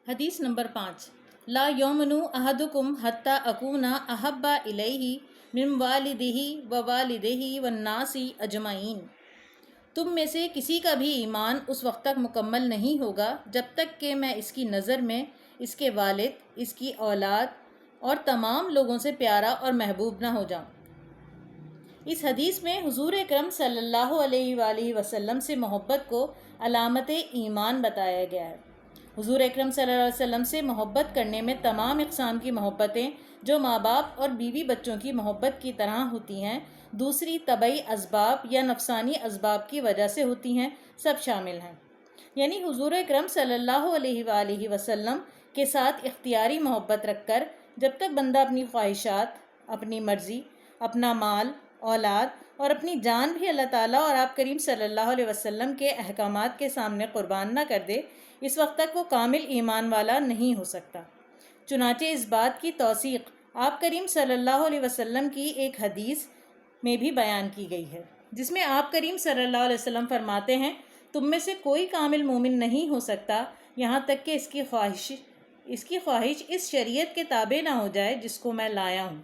حدیث نمبر 5 لا یومنو احدکم حتی اکونا احبا الیہ من والدہ ووالدہ والناس اجمعین۔ تم میں سے کسی کا بھی ایمان اس وقت تک مکمل نہیں ہوگا جب تک کہ میں اس کی نظر میں اس کے والد، اس کی اولاد اور تمام لوگوں سے پیارا اور محبوب نہ ہو جاؤں۔ اس حدیث میں حضور اکرم صلی اللہ علیہ وآلہ وسلم سے محبت کو علامت ایمان بتایا گیا ہے۔ حضور اکرم صلی اللہ علیہ وسلم سے محبت کرنے میں تمام اقسام کی محبتیں جو ماں باپ اور بیوی بچوں کی محبت کی طرح ہوتی ہیں، دوسری طبعی اسباب یا نفسانی اسباب کی وجہ سے ہوتی ہیں، سب شامل ہیں۔ یعنی حضور اکرم صلی اللہ علیہ وآلہ وسلم کے ساتھ اختیاری محبت رکھ کر جب تک بندہ اپنی خواہشات، اپنی مرضی، اپنا مال، اولاد اور اپنی جان بھی اللہ تعالیٰ اور آپ کریم صلی اللہ علیہ وسلم کے احکامات کے سامنے قربان نہ کر دے، اس وقت تک وہ کامل ایمان والا نہیں ہو سکتا۔ چنانچہ اس بات کی توثیق آپ کریم صلی اللہ علیہ وسلم کی ایک حدیث میں بھی بیان کی گئی ہے، جس میں آپ کریم صلی اللہ علیہ وسلم فرماتے ہیں، تم میں سے کوئی کامل مومن نہیں ہو سکتا یہاں تک کہ اس کی خواہش اس شریعت کے تابع نہ ہو جائے جس کو میں لایا ہوں۔